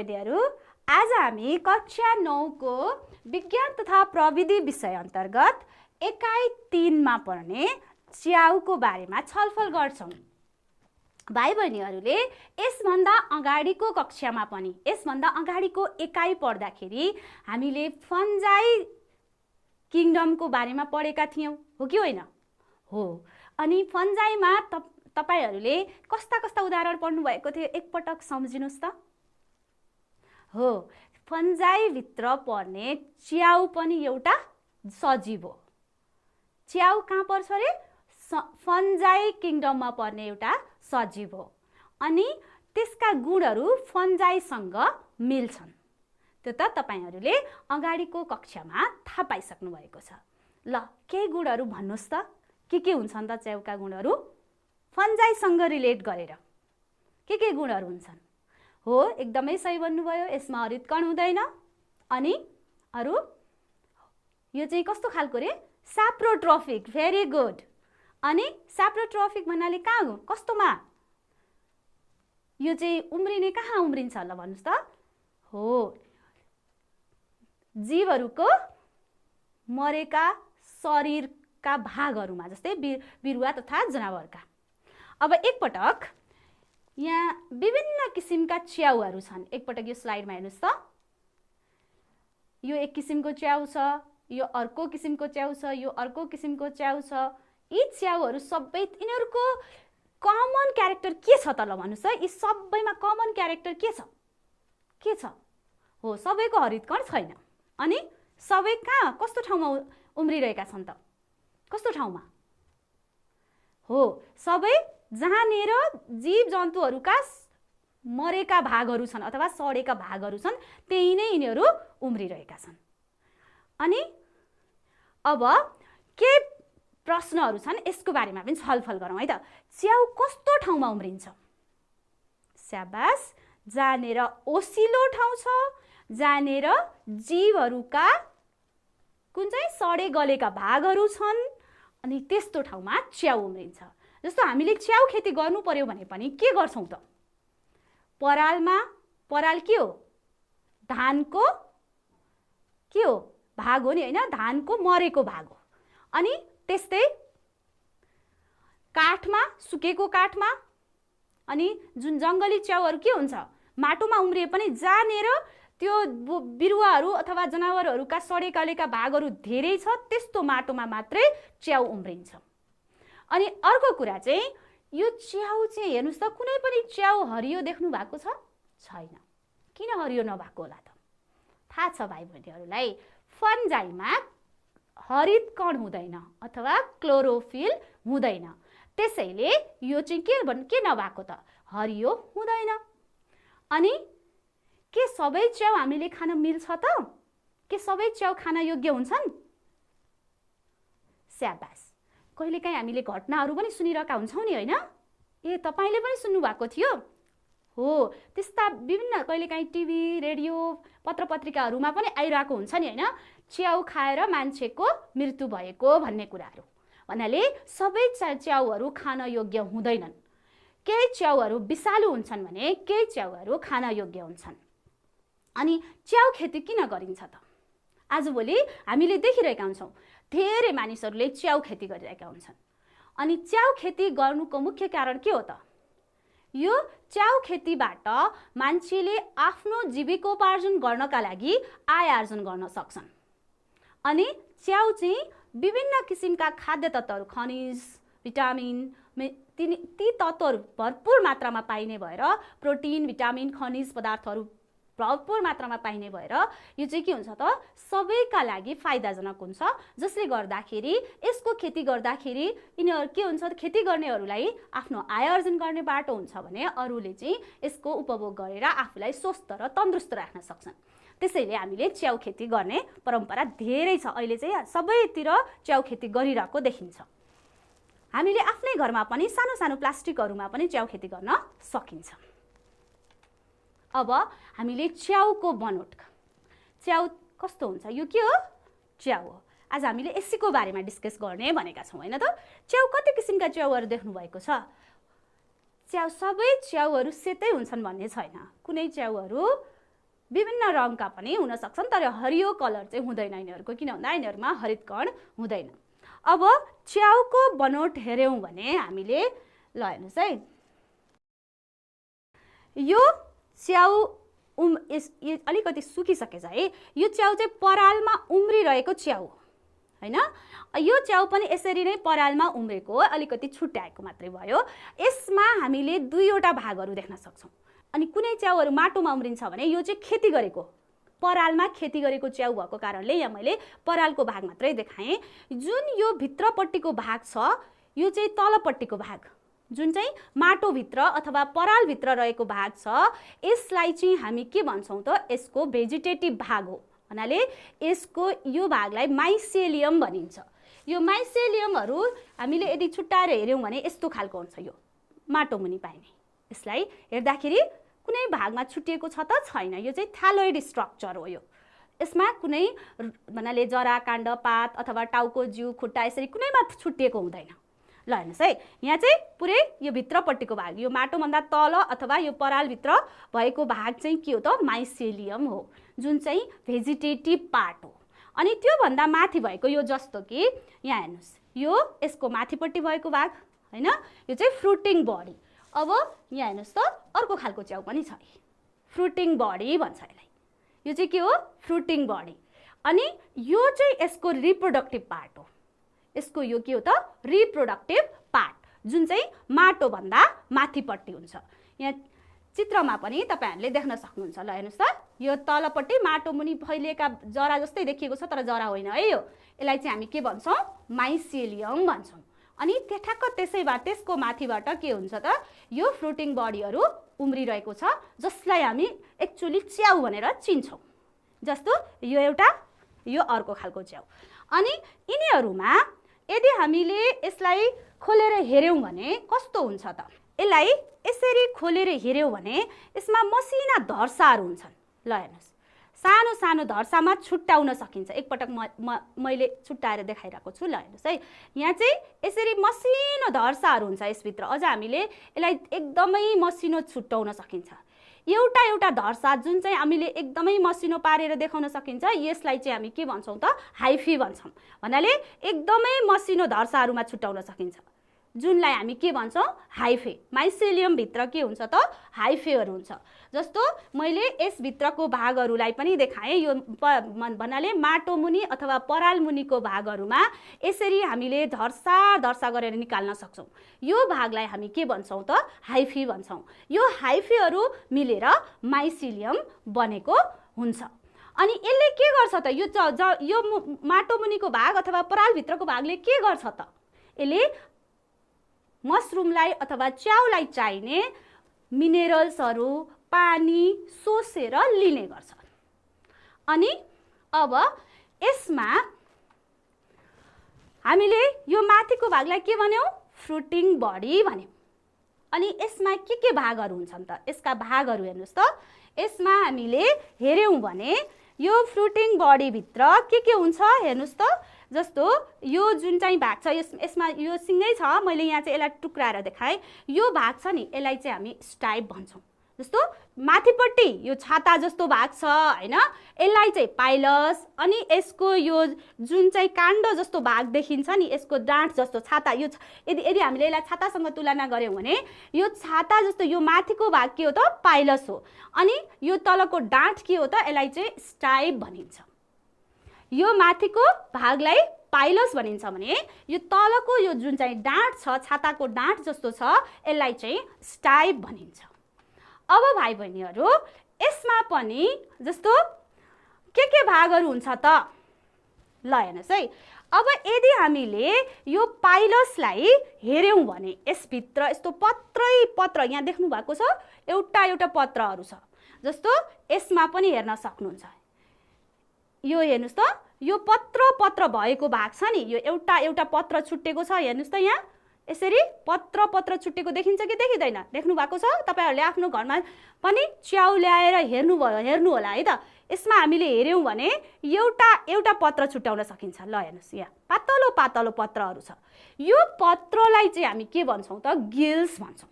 बहिनीहरू, आज हामी कक्षा 9 को विज्ञान तथा प्रविधि विषय अन्तर्गत एकाइ 3 मा पर्ने च्याउको बारेमा छलफल गर्छौं। भाइ बहिनीहरूले यसभन्दा अगाडिको कक्षामा पनि यसभन्दा अगाडिको एकाइ पढ्दाखेरि हामीले फन्जाई किङडमको बारेमा पढेका थियौं, हो कि होइन? हो। अनि फन्जाईमा तपाईहरूले कस्ता कस्ता उदाहरण पढ्नु भएको थियो एकपटक सम्झिनुस् त। हो, फन्जाई भित्र पर्ने च्याउ पनि एउटा सजीव हो। च्याउ कहाँ पर्छ रे? फन्जाई किङडममा पर्ने एउटा सजीव हो। अनि त्यसका गुणहरू फन्जाईसँग मिल्छन्। त्यो त तपाईहरूले अगाडिको कक्षामा थाहा पाइसक्नु भएको छ। ल, केही गुणहरू भन्नुस् त, के हुन्छन् त च्याउका गुणहरू फन्जाईसँग रिलेट गरेर? के गुणहरू हुन्छन्? हो, एकदमै सही भन्नुभयो। यसमा हरितकण हुँदैन। अनि अरु यो चाहिँ कस्तो खालको रे? स्याप्रोट्रोफिक। Very good. अनि स्याप्रोट्रोफिक भन्नाले कहाँ हो? कस्तोमा? यो चाहिँ उम्रिने कहाँ उम्रिन्छ ल भन्नुस् त? हो, जीवहरूको मरेका शरीरका भागहरूमा, जस्तै बिरुवा तथा जनावरका। अब एकपटक यहाँ विभिन्न किसिमका च्याउहरू छन्। एकपटक यो स्लाइडमा हेर्नुस् त। यो एक किसिमको च्याउ छ, यो अर्को किसिमको च्याउ छ, यो अर्को किसिमको च्याउ छ। यी च्याउहरू सबै यिनीहरूको कमन क्यारेक्टर के छ त ल भन्नुस् त? यी सबैमा कमन क्यारेक्टर के छ? के छ? हो, सबैको हरितकण छैन। अनि सबै कहाँ कस्तो ठाउँमा उम्रिरहेका छन् त? कस्तो ठाउँमा? हो, सबै जहाँनेर जीव जन्तुहरूका मरेका भागहरू छन् अथवा सडेका भागहरू छन् त्यही नै यिनीहरू उम्रिरहेका छन्। अनि अब के प्रश्नहरू छन् यसको बारेमा पनि छलफल गरौँ है त। च्याउ कस्तो ठाउँमा उम्रिन्छ? स्याबास, जहाँनेर ओसिलो ठाउँ छ, जहाँनेर जीवहरूका कुन चाहिँ सडे गलेका भागहरू छन्, अनि त्यस्तो ठाउँमा च्याउ उम्रिन्छ। जस्तो हामीले च्याउ खेती गर्नु पर्यो भने पनि के गर्छौं त? परालमा, पराल के हो? धानको के हो? भाग हो नि, हैन? धानको मरेको भाग हो। अनि त्यस्तै काठमा, सुकेको काठमा, अनि जुन जंगली च्याउहरू के हुन्छ? माटोमा उम्रिए पनि जहाँनेर त्यो बिरुवाहरू अथवा जनावरहरूका सडेगलेका भागहरू धेरै छ त्यस्तो माटोमा मात्रै च्याउ उम्रिन्छ। अनि अर्को कुरा चाहिँ यो च्याउ चाहिँ हेर्नुस् त, कुनै पनि च्याउ हरियो देख्नु भएको छ? छैन। किन हरियो नभएको होला त? थाहा छ भाइ बहिनीहरूलाई? फन्जाईमा हरितकण हुँदैन अथवा क्लोरोफिल हुँदैन। त्यसैले यो चाहिँ के नभएको त? हरियो हुँदैन। अनि के सबै च्याउ हामीले खान मिल्छ त? के सबै च्याउ खान योग्य हुन्छन्? स्याबास। कहिलेकाहीँ हामीले घटनाहरू पनि सुनिरहेका हुन्छौँ नि, हैन? ए, तपाईले पनि सुन्नु भएको थियो? हो, त्यस्ता विभिन्न कहिलेकाहीँ टिभी, रेडियो, पत्रपत्रिकाहरूमा पनि आइरहेको हुन्छ नि, हैन? च्याउ खाएर मान्छेको मृत्यु भएको भन्ने कुराहरू। भन्नाले सबै च्याउहरू खान योग्य हुँदैनन्। केही च्याउहरू विषालु हुन्छन् भने केही च्याउहरू खान योग्य हुन्छन्। अनि च्याउ खेती किन गरिन्छ त? आजभोलि हामीले देखिरहेका हुन्छौँ धेरै मानिसहरूले च्याउ खेती गरिरहेका हुन्छन्। अनि च्याउ खेती गर्नुको मुख्य कारण के हो त? यो च्याउ खेतीबाट मान्छेले आफ्नो जीविकोपार्जन गर्नका लागि आय आर्जन गर्न सक्छन्। अनि च्याउ चाहिँ विभिन्न किसिमका खाद्य तत्त्वहरू, खनिज, भिटामिन, ती तत्त्वहरू भरपूर मात्रामा पाइने भएर, प्रोटिन, भिटामिन, खनिज पदार्थहरू भरपूर मात्रामा पाइने भएर यो चाहिँ के हुन्छ त? सबैका लागि फाइदाजनक हुन्छ। जसले गर्दाखेरि यसको खेती गर्दाखेरि यिनीहरू के हुन्छ? खेती गर्नेहरूलाई आफ्नो आय आर्जन गर्ने बाटो हुन्छ भने अरूले चाहिँ यसको उपभोग गरेर आफूलाई स्वस्थ र तन्दुरुस्त राख्न सक्छन्। त्यसैले हामीले च्याउ खेती गर्ने परम्परा धेरै छ। अहिले चाहिँ सबैतिर च्याउ खेती गरिरहेको देखिन्छ। हामीले आफ्नै घरमा पनि सानो सानो प्लास्टिकहरूमा पनि च्याउ खेती गर्न सकिन्छ। अब हामीले च्याउको बनोट, च्याउ कस्तो हुन्छ? यो के हो? च्याउ हो। आज हामीले यसैको बारेमा डिस्कस गर्ने भनेका छौँ, हैन त? च्याउ कति किसिमका च्याउहरू देख्नु भएको छ? च्याउ सबै च्याउहरू सेतै हुन्छन् भन्ने छैन। कुनै च्याउहरू विभिन्न रङका पनि हुन सक्छन्, तर हरियो कलर चाहिँ हुँदैन यिनीहरूको, किन भन्दा यिनीहरूमा हरित कण हुँदैन। अब च्याउको बनोट हेर्यौँ भने हामीले ल हेर्नुहोस् है, यो च्याउ अलिकति सुकिसकेछ है। यो च्याउ चाहिँ परालमा उम्रिरहेको च्याउ हैन। यो च्याउ पनि यसरी नै परालमा उम्रेको, अलिकति छुट्याएको मात्रै भयो। यसमा हामीले दुईवटा भागहरू देख्न सक्छौँ। अनि कुनै च्याउहरू माटोमा उम्रिन्छ भने यो चाहिँ खेती गरेको, परालमा खेती गरेको च्याउ भएको कारणले यहाँ मैले परालको भाग मात्रै देखाएँ। जुन यो भित्रपट्टिको भाग छ यो चाहिँ तलपट्टिको भाग, जुन चाहिँ माटोभित्र अथवा परालभित्र रहेको भाग छ, यसलाई चाहिँ हामी के भन्छौँ त, यसको भेजिटेटिभ भाग हो। भन्नाले यसको यो भागलाई माइसेलियम भनिन्छ। यो माइसेलियमहरू हामीले यदि छुट्टाएर हेर्यौँ भने यस्तो खालको हुन्छ, यो माटो मुनि पाइने। यसलाई हेर्दाखेरि कुनै भागमा छुटिएको छ त छैन, यो चाहिँ थ्यालोइड स्ट्रक्चर हो। यो यसमा कुनै भन्नाले जरा, काण्ड, पात अथवा टाउको, जिउ, खुट्टा यसरी कुनैमा छुटिएको हुँदैन। ल हेर्नुहोस् है, यहाँ चाहिँ पुरै यो भित्रपट्टिको भाग, यो माटोभन्दा तल अथवा यो परालभित्र भएको भाग चाहिँ के हो त, माइसेलियम हो, जुन चाहिँ भेजिटेटिभ पार्ट हो। अनि त्योभन्दा माथि भएको यो जस्तो कि यहाँ हेर्नुहोस्, यो यसको माथिपट्टि भएको भाग हैन, यो चाहिँ फ्रुटिङ बडी। अब यहाँ हेर्नुहोस् त अर्को खालको च्याउ पनि छ, फ्रुटिङ बडी भन्छ यसलाई। यो चाहिँ के हो, फ्रुटिङ बडी। अनि यो चाहिँ यसको रिप्रोडक्टिभ पार्ट हो। यसको यो के हो त, रिप्रोडक्टिभ पार्ट, जुन चाहिँ माटोभन्दा माथिपट्टि हुन्छ। यहाँ चित्रमा पनि तपाईहरुले देख्न सक्नुहुन्छ। ल हेर्नुस् त, यो तलपट्टि माटो मुनि फैलिएका जरा जस्तै देखिएको छ, तर जरा होइन है यो। यसलाई चाहिँ हामी के भन्छौँ, माइसेलियम भन्छौँ। अनि ठ्याक्क त्यसको माथिबाट के हुन्छ त, यो फ्रुटिङ बडीहरू उम्रिरहेको छ, जसलाई हामी एक्चुअली च्याउ भनेर चिन्छौँ। जस्तो यो एउटा, यो अर्को खालको च्याउ। अनि यिनीहरूमा यदि हामीले यसलाई खोलेर हेर्यौँ भने कस्तो हुन्छ त, यसलाई यसरी खोलेर हेर्यौँ भने यसमा मसिना धर्साहरू हुन्छन्। ल हेर्नुहोस्, सानो सानो धर्सामा छुट्याउन सकिन्छ। एकपटक मैले छुट्याएर देखाइरहेको छु। ल हेर्नुहोस् है, यहाँ चाहिँ यसरी मसिनो धर्साहरू हुन्छ यसभित्र। अझ हामीले यसलाई एकदमै मसिनो छुट्याउन सकिन्छ। एउटा एउटा धर्सा जुन चाहिँ हामीले एकदमै मसिनो पारेर देखाउन सकिन्छ, यसलाई चाहिँ हामी के भन्छौँ त, हाइफी भन्छौँ। भन्नाले एकदमै मसिनो धर्साहरूमा छुट्याउन सकिन्छ, जुनलाई हामी के भन्छौँ, हाइफे। माइसेलियम भित्र के हुन्छ त, हाइफेहरू हुन्छ। जस्तो मैले यसभित्रको भागहरूलाई पनि देखाएँ। यो भन्नाले माटो मुनि अथवा पराल मुनिको भागहरूमा यसरी हामीले धर्सा गरेर निकाल्न सक्छौँ। यो भागलाई हामी के भन्छौँ त, हाइफी भन्छौँ। यो हाइफेहरू मिलेर माइसेलियम बनेको हुन्छ। अनि यसले के गर्छ त, यो माटो मुनिको भाग अथवा परालभित्रको भागले के गर्छ त, यसले मसरुमलाई अथवा च्याउलाई चाहिने मिनेरल्सहरू, पानी सोसेर लिने गर्छ। अनि अब यसमा हामीले यो माथिको भागलाई के भन्यौँ, फ्रुटिङ बडी भन्यौँ। अनि यसमा के भागहरू हुन्छन् त, यसका भागहरू हेर्नुहोस् त। यसमा हामीले हेर्यौँ भने यो फ्रुटिङ बडीभित्र के हुन्छ हेर्नुहोस् त। जस्तो यो जुन चाहिँ भाग छ, यसमा यो सिङ्गै छ, मैले यहाँ चाहिँ यसलाई टुक्राएर देखाएँ। यो भाग छ नि, यसलाई चाहिँ हामी स्टाइप भन्छौँ। जस्तो माथिपट्टि यो छाता जस्तो भाग छ हैन, यसलाई चाहिँ पाइलस। अनि यसको यो जुन चाहिँ काण्ड जस्तो भाग देखिन्छ नि, यसको डाँठ जस्तो छाता, यो यदि हामीले यसलाई छातासँग तुलना गऱ्यौँ भने यो छाता जस्तो यो माथिको भाग के हो त, पाइलस हो। अनि यो तलको डाँठ के हो त, यसलाई चाहिँ स्टाइप भनिन्छ। यो माथिको भागलाई पाइलस भनिन्छ भने यो तलको यो जुन चाहिँ डाँठ छ, छाताको डाँठ जस्तो छ, यसलाई चाहिँ स्टाइप भनिन्छ। अब भाइ बहिनीहरू, यसमा पनि जस्तो के भागहरू हुन्छ त, ल हेर्नुहोस् है। अब यदि हामीले यो पाइलसलाई हेर्यौँ भने यसभित्र यस्तो पत्र यहाँ देख्नु भएको छ, एउटा पत्रहरू छ। जस्तो यसमा पनि हेर्न सक्नुहुन्छ। यो हेर्नुहोस् त, यो पत्र भएको भाग छ नि, यो एउटा पत्र छुट्टेको छ। हेर्नुहोस् त, यहाँ यसरी पत्र छुट्टेको देखिन्छ कि देखिँदैन, देख्नु भएको छ। तपाईहरुले आफ्नो घरमा पनि च्याउ ल्याएर हेर्नु होला है त। यसमा हामीले हेर्यौँ भने एउटा पत्र छुट्याउन सकिन्छ। ल हेर्नुहोस्, यहाँ पातलो पत्रहरू छ। यो पत्रलाई चाहिँ हामी के भन्छौँ त, गिल्स भन्छौँ।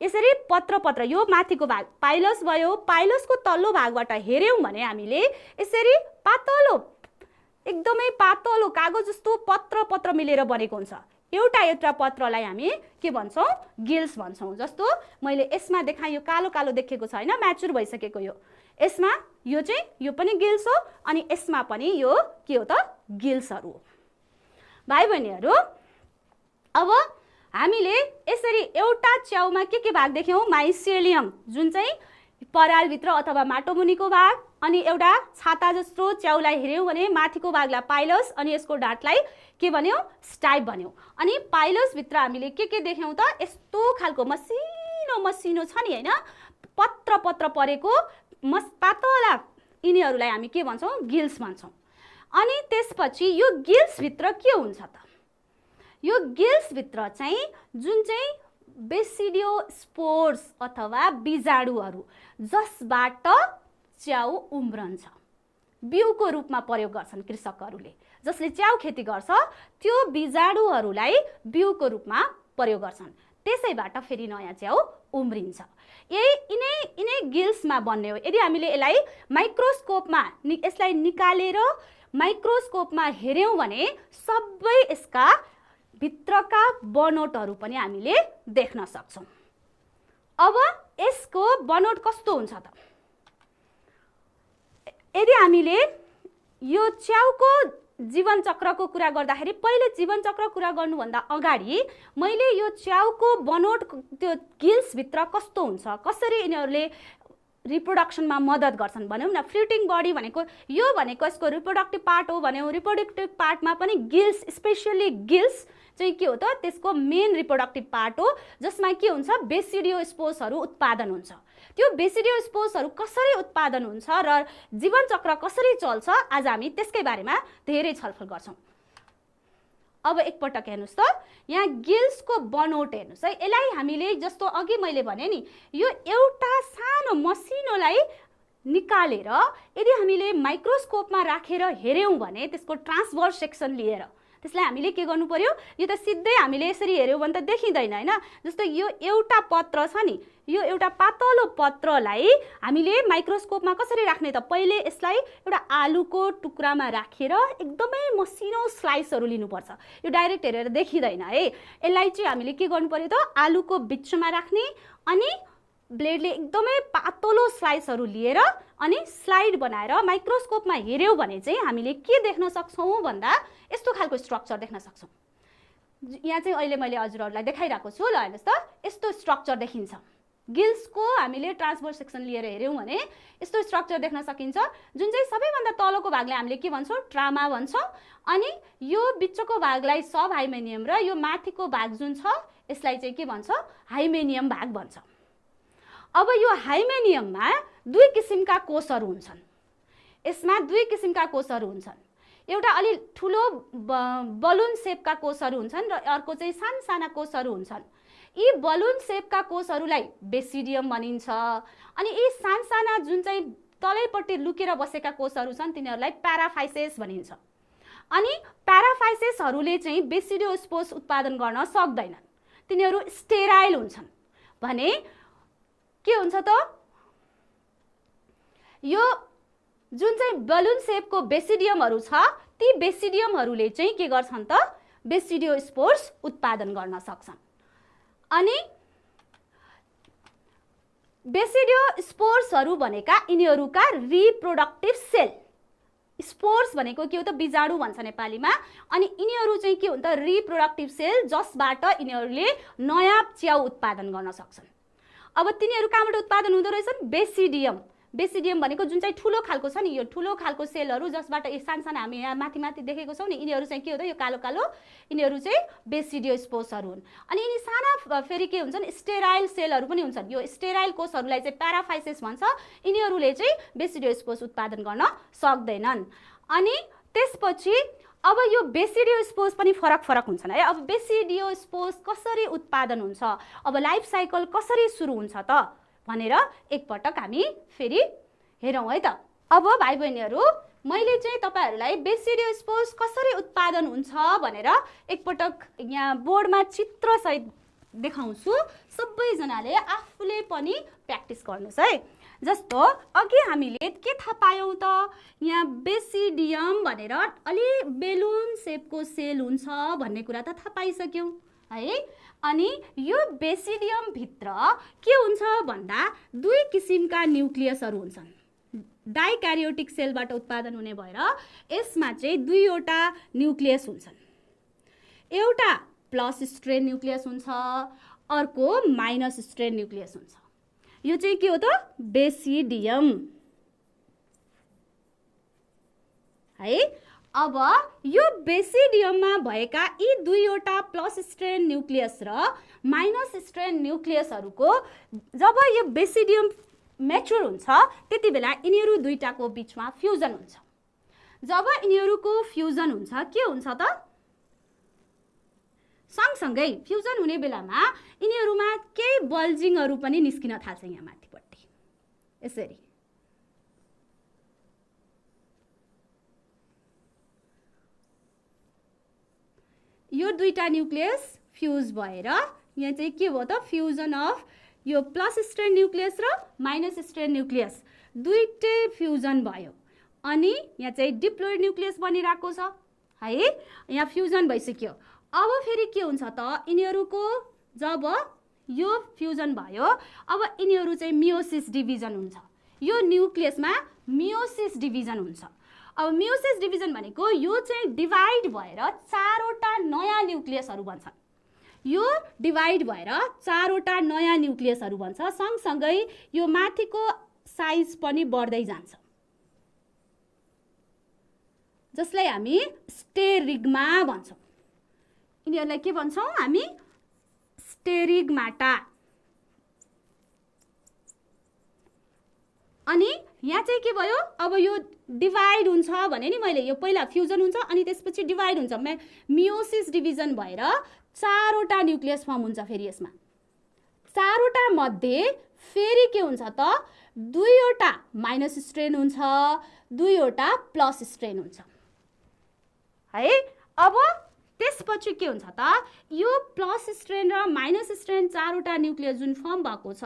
यसरी पत्र यो माथिको भाग पाइलस भयो, पाइलसको तल्लो भागबाट हेर्यौं भने हामीले यसरी पातलो एकदमै पातलो कागज जस्तो पत्र मिलेर बनेको हुन्छ। एउटा पत्रलाई हामी के भन्छौं? गिल्स भन्छौं। जस्तो मैले यसमा देखाएँ यो कालो कालो देखेको छ हैन, म्याचुर भइसकेको यो। यसमा यो चाहिँ यो पनि गिल्स हो अनि यसमा पनि यो के हो त? गिल्सहरु हो। भाइ बहिनीहरु, अब हामीले यसरी एउटा च्याउमा के भाग देख्यौं? माइसेलियम, जुन चाहिँ पराल भित्र अथवा माटो मुनिको भाग, अनि एउटा छाता जस्तो च्याउलाई हेर्यौं भने माथिको भागलाई पाइलस अनि यसको डाँठलाई के भन्यौ? स्टाइप भन्यौ। अनि पाइलस भित्र हामीले के देख्यौं त? यस्तो खालको मसिनो छ नि हैन, पत्र परेको पातला, यिनीहरुलाई हामी के भन्छौं? गिल्स भन्छौं। अनि त्यसपछि यो गिल्स भित्र के हुन्छ त? यो गिल्स भित्र चाहिँ जुन चाहिँ बेसिडियोस्पोर्स अथवा बीजाणुहरु जसबाट च्याउ उम्रन्छ, बिउको रूपमा प्रयोग गर्छन् कृषकहरूले। जसले च्याउ खेती गर्छ त्यो बीजाणुहरुलाई बिउको रूपमा प्रयोग गर्छन्, त्यसैबाट फेरि नयाँ च्याउ उम्रिन्छ। यिनै गिल्समा बन्ने हो। यदि हामीले यसलाई माइक्रोस्कोपमा यसलाई निकालेर माइक्रोस्कोपमा हेर्यौं भने सबै यसका भित्रका बनोटहरु पनि हामीले देख्न सक्छौं। अब यसको बनोट कस्तो हुन्छ त? यदि हामीले यो च्याउको जीवन चक्रको कुरा गर्दाखेरि, पहिले जीवन चक्र कुरा गर्नुभन्दा अगाडि मैले यो च्याउको बनोट त्यो गिल्स भित्र कस्तो हुन्छ, कसरी यिनीहरुले रिप्रोडक्सनमा मद्दत गर्छन् भन्यौं न। फ्लुटिङ बडी भनेको यो भनेको यसको रिप्रोडक्टिभ पार्ट हो भन्यौं। रिप्रोडक्टिभ पार्टमा पनि गिल्स, स्पेशली गिल्स चाहिँ के हो त? त्यसको मेन रिप्रोडक्टिभ पार्ट हो, जसमा के हुन्छ? बेसिडियोस्पोर्सहरु उत्पादन हुन्छ। त्यो बेसिडियोस्पोर्सहरु कसरी उत्पादन हुन्छ र जीवन चक्र कसरी चल्छ, आज हामी त्यसकै बारेमा धेरै छलफल गर्छौं। अब एकपटक हेर्नुस् त, यहाँ गिल्सको बनोट हेर्नुस् है। यसलाई हामीले जस्तो अघि मैले भने नि, यो एउटा सानो मसिनोलाई निकालेर यदि हामीले माइक्रोस्कोपमा राखेर हेर्यौं भने त्यसको ट्रान्सभर्स सेक्सन लिएर त्यसलाई हामीले के गर्नु पर्यो? यो त सिधै हामीले यसरी हेर्यौं भने त देखिदैन हैन। जस्तो यो एउटा पत्र छ नि, यो एउटा पातलो पत्रलाई हामीले माइक्रोस्कोपमा कसरी राख्ने त? पहिले यसलाई एउटा आलुको टुक्रामा राखेर एकदमै मसिनो स्लाइसहरु लिनुपर्छ। यो डाइरेक्ट हेरेर देखिदैन है। यसलाई चाहिँ हामीले के गर्नु पर्यो त? आलुको बिचमा राख्ने अनि ब्लेडले एकदमै पातलो स्लाइसहरु लिएर अनि स्लाइड बनाएर माइक्रोस्कोपमा हेर्यौं भने चाहिँ हामीले के देख्न सक्छौं भन्दा यस्तो खालको स्ट्रक्चर देख्न सक्छौं। यहाँ चाहिँ अहिले मैले हजुरहरुलाई देखाइराको छु। ल हेर्नुस् त, यस्तो स्ट्रक्चर देखिन्छ। गिल्सको हामीले ट्रान्सभर्स सेक्सन लिएर हेर्यौं भने यस्तो स्ट्रक्चर देख्न सकिन्छ, जुन चाहिँ सबैभन्दा तलको भागलाई हामीले के भन्छौं? ट्रामा भन्छौं। अनि यो बिचको भागलाई सब हाइमेनियम र यो माथिको भाग जुन छ यसलाई चाहिँ के भन्छ? हाइमेनियम भाग भन्छ। अब यो हाइमेनियममा दुई किसिमका कोषहरु हुन्छन्। यसमा दुई किसिमका कोषहरु हुन्छन्। एउटा अलि ठुलो बलून शेपका कोषहरु हुन्छन् र अर्को चाहिँ साना कोषहरु हुन्छन्। यी बलून शेपका कोषहरुलाई बेसिडियम भनिन्छ। अनि यी साना जुन चाहिँ तलैपट्टि लुकेर बसेका कोषहरु छन् तिनीहरुलाई प्याराफाइसेस भनिन्छ। अनि प्याराफाइसेसहरुले चाहिँ बेसिडियोस्पोर्स उत्पादन गर्न सक्दैनन्, तिनीहरु स्टेराइल हुन्छन्। भने के हुन्छ त? यो जुन चाहिँ बलून शेपको बेसिडियमहरु छ ती बेसिडियमहरुले चाहिँ के गर्छन् त? बेसिडियोस्पोर्स उत्पादन गर्न सक्छन्। अनि बेसिडियोस्पोर्सहरु भनेका यिनीहरुका रिप्रोडक्टिभ सेल। स्पोर्स भनेको के हो त? बीजाणु भन्छ नेपालीमा। अनि यिनीहरु चाहिँ के हुन् त? रिप्रोडक्टिभ सेल, जसबाट यिनीहरुले नयाँ च्याउ उत्पादन गर्न सक्छन्। अब तिनीहरु कहाँबाट उत्पादन हुँदो रहेछन्? बेसिडियम। बेसिडियम भनेको जुन चाहिँ ठुलो खालको छ नि, यो ठुलो खालको सेलहरु जसबाट यो साना हामी यहाँ माथि देखेको छौं नि, यिनीहरु चाहिँ के हो त? यो कालो कालो यिनीहरु चाहिँ बेसिडियोस्पोर्सहरु हुन्। अनि यिनी साना फेरि के हुन्छन्? स्टेराइल सेलहरु पनि हुन्छन्। यो स्टेराइल कोषहरुलाई चाहिँ प्याराफाइसेस भन्छ। यिनीहरुले चाहिँ बेसिडियोस्पोर्स उत्पादन गर्न सक्दैनन्। अनि त्यसपछि अब यो बेसिडियोस्पोर्स पनि फरक हुन्छन् है। अब बेसिडियोस्पोर्स कसरी उत्पादन हुन्छ, अब लाइफ साइकल कसरी सुरु हुन्छ त भनेर एकपटक हामी फेरि हेरौं है त। अब भाइ बहिनीहरु, मैले चाहिँ तपाईहरुलाई बेसिडियोस्पोर्स कसरी उत्पादन हुन्छ भनेर एकपटक यहाँ बोर्डमा चित्र सहित देखाउँछु, सबैजनाले आफूले पनि प्र्याक्टिस गर्नुहोस् है। जस्तो अघि हामीले के थाहा पायौँ त, यहाँ बेसिडियम भनेर अलि बेलुन सेपको सेल हुन्छ भन्ने कुरा त थाहा पाइसक्यौँ है। अनि यो बेसिडियम भित्र के हुन्छ भन्दा दुई किसिमका न्युक्लियसहरू हुन्छन्। डाइक्यारियोटिक सेलबाट उत्पादन हुने भएर यसमा चाहिँ दुईवटा न्युक्लियस हुन्छन्। एउटा प्लस स्ट्रेन न्युक्लियस हुन्छ, अर्को माइनस स्ट्रेन न्युक्लियस हुन्छ। यो चाहिँ के हो त, बेसिडियम है। अब यो बेसिडियममा भएका यी दुईवटा प्लस स्ट्रेन न्युक्लियस र माइनस स्ट्रेन न्युक्लियसहरूको जब यो बेसिडियम म्याच्योर हुन्छ त्यति बेला यिनीहरू दुईटाको बिचमा फ्युजन हुन्छ। जब यिनीहरूको फ्युजन हुन्छ के हुन्छ त, सँगसँगै फ्युजन हुने बेलामा यिनीहरूमा केही बल्जिङहरू पनि निस्किन थाल्छ यहाँ माथिपट्टि यसरी। यो दुईटा न्युक्लियस फ्युज भएर यहाँ चाहिँ के भयो त, फ्युजन अफ यो प्लस स्ट्रेन न्युक्लियस र माइनस स्ट्रेन न्युक्लियस दुईटै फ्युजन भयो। अनि यहाँ चाहिँ डिप्लोइड न्युक्लियस बनिरहेको छ है। यहाँ फ्युजन भइसक्यो। अब फेरि के हुन्छ त, यिनीहरूको जब यो फ्युजन भयो अब यिनीहरू चाहिँ मियोसिस डिभिजन हुन्छ। यो न्युक्लियसमा मियोसिस डिभिजन हुन्छ। अब मियोसिस डिभिजन भनेको यो चाहिँ डिभाइड भएर चारवटा नयाँ न्युक्लियसहरू बन्छन्। यो डिभाइड भएर चारवटा नयाँ न्युक्लियसहरू बन्छ। सँगसँगै यो माथिको साइज पनि बढ्दै जान्छ, जसलाई हामी स्टेरिग्मा भन्छौँ। यिनीहरूलाई के भन्छौँ हामी, स्टेरिग्माटा। अनि यहाँ चाहिँ के भयो, अब यो डिभाइड हुन्छ भने नि मैले, यो पहिला फ्युजन हुन्छ अनि त्यसपछि डिभाइड हुन्छ, मियोसिस डिभिजन भएर चारवटा न्युक्लियस फर्म हुन्छ। फेरि यसमा चारवटा मध्ये फेरि के हुन्छ त, दुईवटा माइनस स्ट्रेन हुन्छ, दुईवटा प्लस स्ट्रेन हुन्छ है। अब त्यसपछि के हुन्छ त, यो प्लस स्ट्रेन र माइनस स्ट्रेन चारवटा न्युक्लियस जुन फर्म भएको छ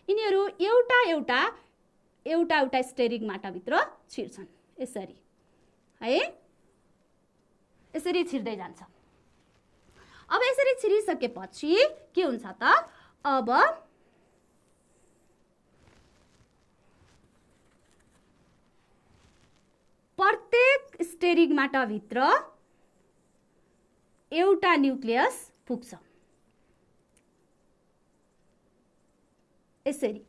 यिनीहरू एउटा एउटा एउटा एउटा स्टेरिग्माटाभित्र छिर्छन् यसरी है। यसरी छिर्दै जान्छ। अब यसरी छिरिसकेपछि के हुन्छ त, अब प्रत्येक स्टेरिग्माटाभित्र एउटा न्युक्लियस पुग्छ यसरी।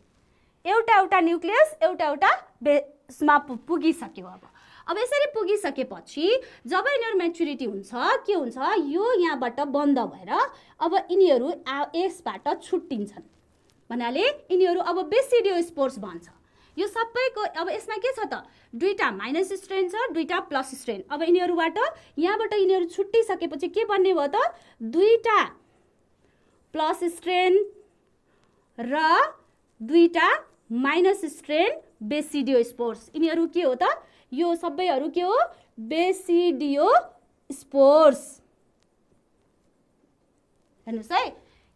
एउटा एउटा न्युक्लियस एउटा एउटा बेसमा पुगिसक्यो। अब यसरी पुगिसकेपछि जब यिनीहरू म्याचुरिटी हुन्छ के हुन्छ, यो यहाँबाट बन्द भएर अब यिनीहरू यसबाट छुट्टिन्छन्। भन्नाले यिनीहरू अब बेसिडियोस्पोर्स भन्छ। यो सबैको अब यसमा के छ त, दुईटा माइनस स्ट्रेन छ, दुईटा प्लस स्ट्रेन। अब यिनीहरूबाट यहाँबाट यिनीहरू छुट्टिसकेपछि के बन्ने भयो त, दुईटा प्लस स्ट्रेन र दुईटा माइनस स्ट्रेन बेसिडियोस्पोर्स। यिनीहरू के हो त, यो सबैहरू के हो, बेसिडियोस्पोर्स। हेर्नुहोस् है,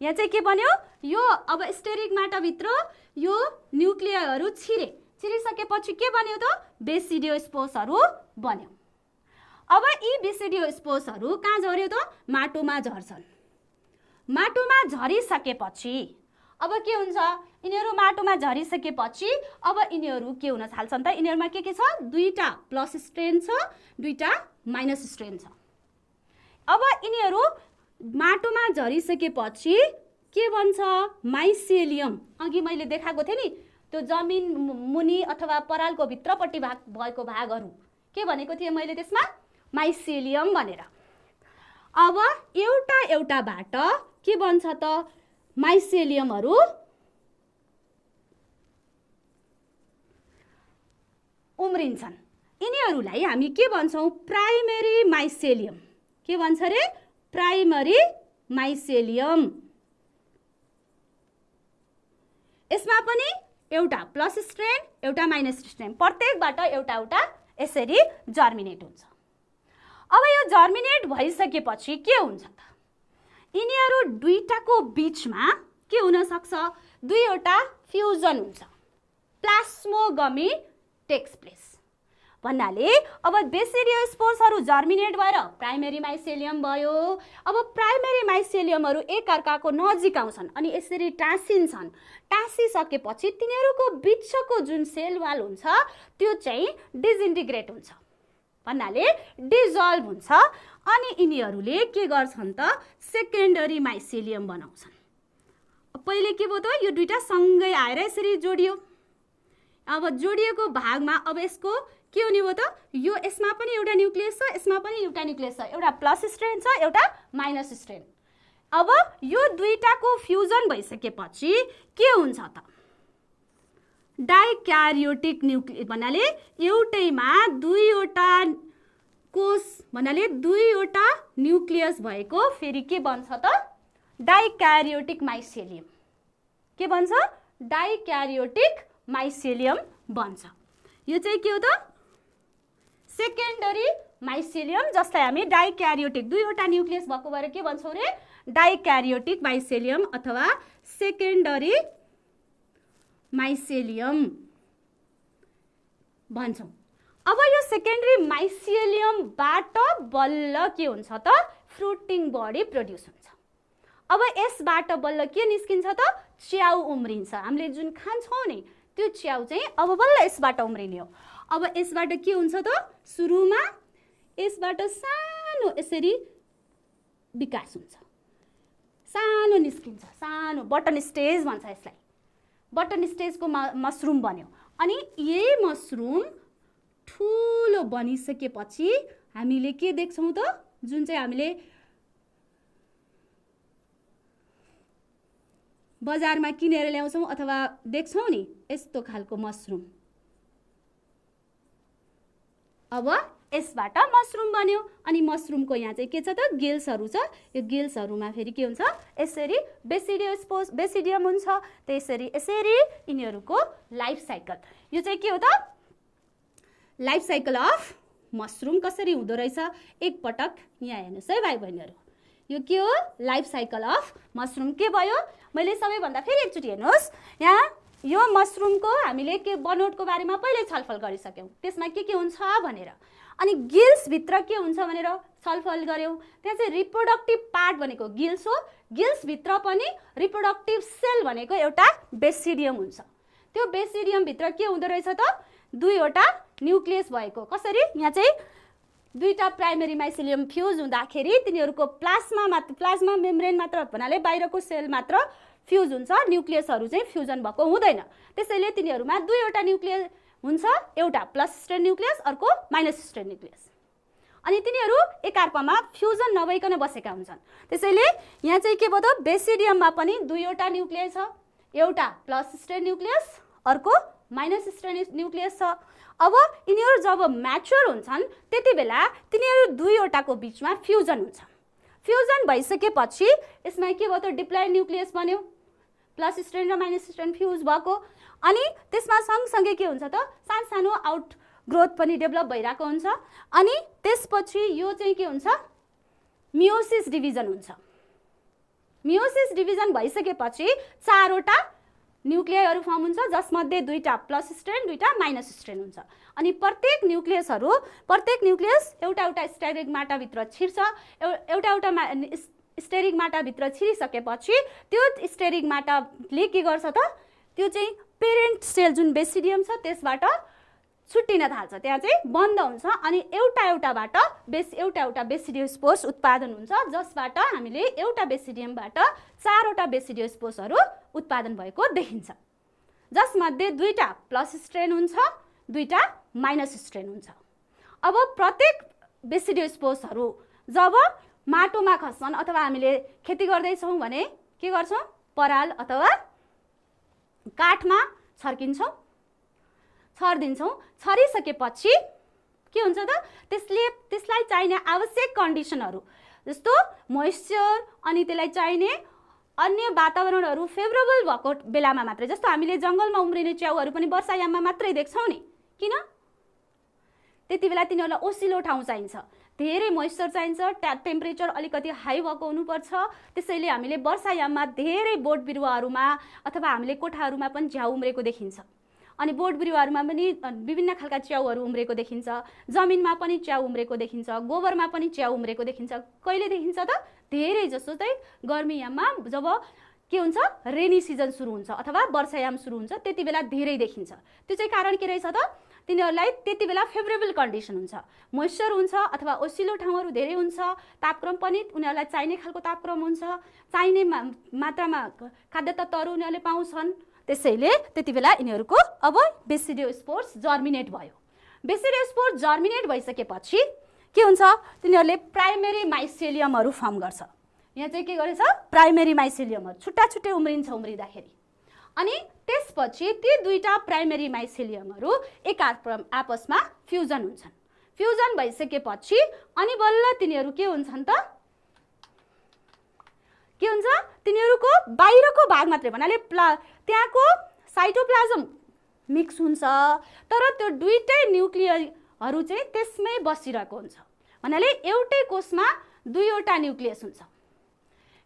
यहाँ चाहिँ के बन्यो, यो अब स्टेरिग्माटाभित्र यो न्युक्लियसहरू छिरिसकेपछि के बन्यो त, बेसिडियोस्पोर्सहरू बन्यो। अब यी बेसिडियोस्पोर्सहरू कहाँ झर्यो त, माटोमा झर्छन्। माटोमा झरिसकेपछि अब के हुन्छ, यिनीहरू माटोमा झरिसकेपछि अब यिनीहरू के हुन थाल्छन् त, यिनीहरूमा के छ, दुईटा प्लस स्ट्रेन छ, दुईटा माइनस स्ट्रेन छ। अब यिनीहरू माटोमा झरिसकेपछि के बन्छ, माइसेलियम। अघि मैले देखाएको थिएँ नि, त्यो जमिन मुनि अथवा परालको भित्रपट्टि भएको भागहरू के भनेको थिएँ मैले त्यसमा, माइसेलियम भनेर। अब एउटा एउटाबाट के बन्छ त, माइसेलियमहरू उम्रिन्छन्। यिनीहरूलाई हामी के भन्छौँ, प्राइमेरी माइसेलियम। के भन्छ रे, प्राइमरी माइसेलियम। यसमा पनि एउटा प्लस स्ट्रेन एउटा माइनस स्ट्रेन, प्रत्येकबाट एउटा एउटा यसरी जर्मिनेट हुन्छ। अब यो जर्मिनेट भइसकेपछि के हुन्छ त, यिनीहरू दुईटाको बीचमा के हुन सक्छ, दुईवटा फ्युजन हुन्छ, प्लास्मोगमी टेक्स प्लेस भन्नाले अब बेसिडियोस्पोर्सहरू जर्मिनेट भएर प्राइमेरी माइसेलियम भयो। अब प्राइमेरी माइसेलियमहरू एकअर्काको नजिक आउँछन् अनि यसरी टाँसिन्छन्। टाँसिसकेपछि तिनीहरूको बिचको जुन सेल वाल हुन्छ त्यो चाहिँ डिसइन्टिग्रेट हुन्छ भन्नाले डिजल्भ हुन्छ अनि यिनीहरूले के गर्छन् त सेकेन्डरी माइसेलियम बनाउँछन्। पहिले के भयो त यो दुईटा सँगै आएर यसरी जोडियो। अब जोडिएको भागमा अब यसको के हुने भयो त, यो यसमा पनि एउटा न्युक्लियस छ, यसमा पनि एउटा न्युक्लियस छ, एउटा प्लस स्ट्रेन छ, एउटा माइनस स्ट्रेन। अब यो दुईटाको फ्युजन भइसकेपछि के हुन्छ त, डाइक्यारियोटिक न्युक्लियस भन्नाले एउटैमा दुईवटा कोष भन्नाले दुईवटा न्युक्लियस भएको फेरि के बन्छ त, डाइक्यारियोटिक माइसेलियम। के बन्छ, डाइक्यारियोटिक माइसेलियम बन्छ। यो चाहिँ के हो त, सेकेन्डरी माइसेलियम, जसलाई हामी डाइक्यारियोटिक दुईवटा न्युक्लियस भएको भएर के भन्छौँ रे, डाइक्यारियोटिक माइसेलियम अथवा सेकेन्डरी माइसेलियम भन्छौँ। अब यो सेकेन्डरी माइसेलियमबाट बल्ल के हुन्छ त, फ्रुटिङ बडी प्रड्युस हुन्छ। अब यसबाट बल्ल के निस्किन्छ त, च्याउ उम्रिन्छ। हामीले जुन खान्छौँ नि त्यो च्याउ चाहिँ अब बल्ल यसबाट उम्रिने हो। अब यसबाट के हुन्छ त, सुरुमा यसबाट सानो यसरी विकास हुन्छ, सानो निस्किन्छ, सानो बटन स्टेज भन्छ यसलाई। बटन स्टेजको मसरुम बन्यो अनि यही मसरुम ठुलो बनिसकेपछि हामीले के देख्छौँ त, जुन चाहिँ हामीले बजारमा किनेर ल्याउँछौँ अथवा देख्छौँ नि यस्तो खालको मसरुम। अब यसबाट मसरुम बन्यो अनि मसरुमको यहाँ चाहिँ के छ त, गिल्सहरू छ। यो गिल्सहरूमा फेरि के हुन्छ, यसरी बेसिडियम हुन्छ। त्यसरी यसरी यिनीहरूको लाइफ साइकल, यो चाहिँ के हो त, लाइफ साइकल अफ मसरुम कसरी हुँदो रहेछ। एकपटक यहाँ हेर्नुहोस् है भाइ बहिनीहरू, यो के हो, लाइफ साइकल अफ मसरुम। के भयो, मैले सबैभन्दा फेरि एकचोटि हेर्नुहोस्, यहाँ यो मसरुमको हामीले के बनोटको बारेमा पहिले छलफल गरिसक्यौँ, त्यसमा के हुन्छ भनेर। अनि गिल्सभित्र के हुन्छ भनेर छलफल गऱ्यौँ। त्यहाँ चाहिँ रिप्रोडक्टिभ पार्ट भनेको गिल्स हो, गिल्सभित्र पनि रिप्रोडक्टिभ सेल भनेको एउटा बेसिडियम हुन्छ। त्यो बेसिडियमभित्र के हुँदो रहेछ त, दुईवटा न्युक्लियस भएको। कसरी, यहाँ चाहिँ दुईटा प्राइमेरी माइसेलियम फ्युज हुँदाखेरि तिनीहरूको प्लाज्मा मेम्ब्रेन मात्र भन्नाले बाहिरको सेल मात्र फ्युज हुन्छ, न्युक्लियसहरू चाहिँ फ्युजन भएको हुँदैन। त्यसैले तिनीहरूमा दुईवटा न्युक्लियस हुन्छ, एउटा प्लस स्ट्रेन न्युक्लियस, अर्को माइनस स्ट्रेन न्युक्लियस। अनि तिनीहरू एकअर्कामा फ्युजन नभइकन बसेका हुन्छन्। त्यसैले यहाँ चाहिँ के भयो त, बेसिडियममा पनि दुईवटा न्युक्लियस छ, एउटा प्लस स्ट्रेन न्युक्लियस, अर्को माइनस स्ट्रेन न्युक्लियस छ। अब यिनीहरू जब म्याच्योर हुन्छन् त्यति बेला तिनीहरू दुईवटाको बिचमा फ्युजन हुन्छ। फ्युजन भइसकेपछि यसमा के भयो त, डिप्लॉइड न्युक्लियस बन्यो, प्लस स्ट्रेन र माइनस स्ट्रेन फ्युज भएको। अनि त्यसमा सँगसँगै के हुन्छ त, सानो आउट ग्रोथ पनि डेभलप भइरहेको हुन्छ। अनि त्यसपछि यो चाहिँ के हुन्छ, मियोसिस डिभिजन हुन्छ। मियोसिस डिभिजन भइसकेपछि चारवटा न्युक्लियसहरू फर्म हुन्छ, जसमध्ये दुईटा प्लस स्ट्रेन, दुईटा माइनस स्ट्रेन हुन्छ। अनि प्रत्येक न्युक्लियस एउटा एउटा स्टेरिक माटाभित्र छिर्छ। एउटा स्टेरिक माटाभित्र छिरिसकेपछि त्यो स्टेरिक माटाले के गर्छ त, त्यो चाहिँ पेरेन्ट सेल जुन बेसिडियम छ त्यसबाट छुट्टिन थाल्छ, त्यहाँ चाहिँ बन्द हुन्छ। अनि एउटा बेसिडियोस्पोर्स उत्पादन हुन्छ, जसबाट हामीले एउटा बेसिडियमबाट चारवटा बेसिडियोस्पोर्सहरू उत्पादन भएको देखिन्छ, जसमध्ये दुईटा प्लस स्ट्रेन हुन्छ, दुईटा माइनस स्ट्रेन हुन्छ। अब प्रत्येक बेसिडियोस्पोर्सहरू जब माटोमा खस्छन् अथवा हामीले खेती गर्दैछौँ भने के गर्छौँ, पराल अथवा काठमा छरिदिन्छौँ। छरिसकेपछि के हुन्छ त, त्यसलाई चाहिने आवश्यक कन्डिसनहरू जस्तो मोइस्चर अनि त्यसलाई चाहिने अन्य वातावरणहरू फेभरेबल भएको बेलामा मात्रै, जस्तो हामीले जङ्गलमा उम्रिने च्याउहरू पनि वर्षायाममा मात्रै देख्छौँ नि, किन, त्यति बेला तिनीहरूलाई ओसिलो ठाउँ चाहिन्छ। धेरै मोइस्चर चाहिन्छ, टेम्परेचर अलिकति हाई भएको हुनुपर्छ। त्यसैले हामीले वर्षायाममा धेरै बोट बिरुवाहरूमा अथवा हामीले कोठाहरूमा पनि च्याउ उम्रेको देखिन्छ। अनि बोट बिरुवाहरूमा पनि विभिन्न खालका च्याउहरू उम्रेको देखिन्छ, जमिनमा पनि च्याउ उम्रेको देखिन्छ, गोबरमा पनि च्याउ उम्रेको देखिन्छ। कहिले देखिन्छ त? धेरै जसो चाहिँ गर्मीयाममा जब के हुन्छ, रेनी सिजन सुरु हुन्छ अथवा वर्षायाम सुरु हुन्छ, त्यति बेला धेरै देखिन्छ। त्यो चाहिँ कारण के रहेछ त? तिनीहरूलाई त्यति बेला फेभरेबल कन्डिसन हुन्छ, मोइस्चर हुन्छ अथवा ओसिलो ठाउँहरू धेरै हुन्छ, तापक्रम पनि उनीहरूलाई चाहिने खालको तापक्रम हुन्छ, चाहिने मात्रामा खाद्य तत्त्वहरू उनीहरूले पाउँछन्। त्यसैले त्यति बेला यिनीहरूको अब बेसिडियोस्पोर्स जर्मिनेट भयो। बेसिडियोस्पोर्स जर्मिनेट भइसकेपछि के हुन्छ, तिनीहरूले प्राइमेरी माइसेलियमहरू फर्म गर्छ। यहाँ चाहिँ के गरेछ, प्राइमेरी माइसेलियमहरू छुट्टा छुट्टै उम्रिँदाखेरि अनि त्यसपछि ती दुईटा प्राइमेरी माइसेलियमहरू एक आपसमा फ्युजन हुन्छन्। फ्युजन भइसकेपछि अनि बल्ल तिनीहरू के हुन्छन् त, के हुन्छ, तिनीहरूको बाहिरको भाग मात्रै भन्नाले त्यहाँको साइटोप्लाज्म मिक्स हुन्छ, तर त्यो दुईटै न्युक्लियसहरू चाहिँ त्यसमै बसिरहेको हुन्छ। भन्नाले एउटै कोषमा दुईवटा न्युक्लियस हुन्छ,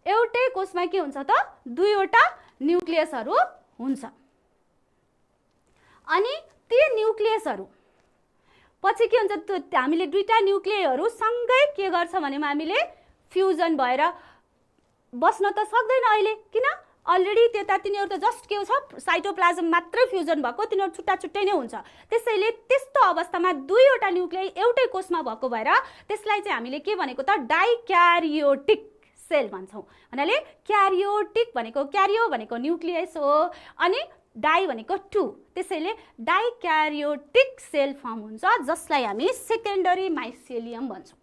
एउटै कोषमा के हुन्छ त, दुईवटा न्युक्लियसहरू हुन्छ। अनि ती न्युक्लियसहरू पछि के हुन्छ, हामीले दुईटा न्युक्लियसहरू सँगै के गर्छ भने हामीले फ्युजन भएर बस्न त सक्दैन अहिले, किन अलरेडी त्यता तिनीहरू त जस्ट के छ, साइटोप्लाज्म मात्रै फ्युजन भएको, तिनीहरू छुट्टा छुट्टै नै हुन्छ। त्यसैले त्यस्तो अवस्थामा दुईवटा न्युक्लियस एउटै कोषमा भएको भएर त्यसलाई चाहिँ हामीले के भनेको त, डाइक्यारियोटिक सेल भन्छौँ। भन्नाले क्यारियोटिक भनेको, क्यारियो भनेको न्युक्लियस हो अनि डाइ भनेको टु, त्यसैले डाइक्यारियोटिक सेल फर्म हुन्छ, जसलाई हामी सेकेन्डरी माइसेलियम भन्छौँ।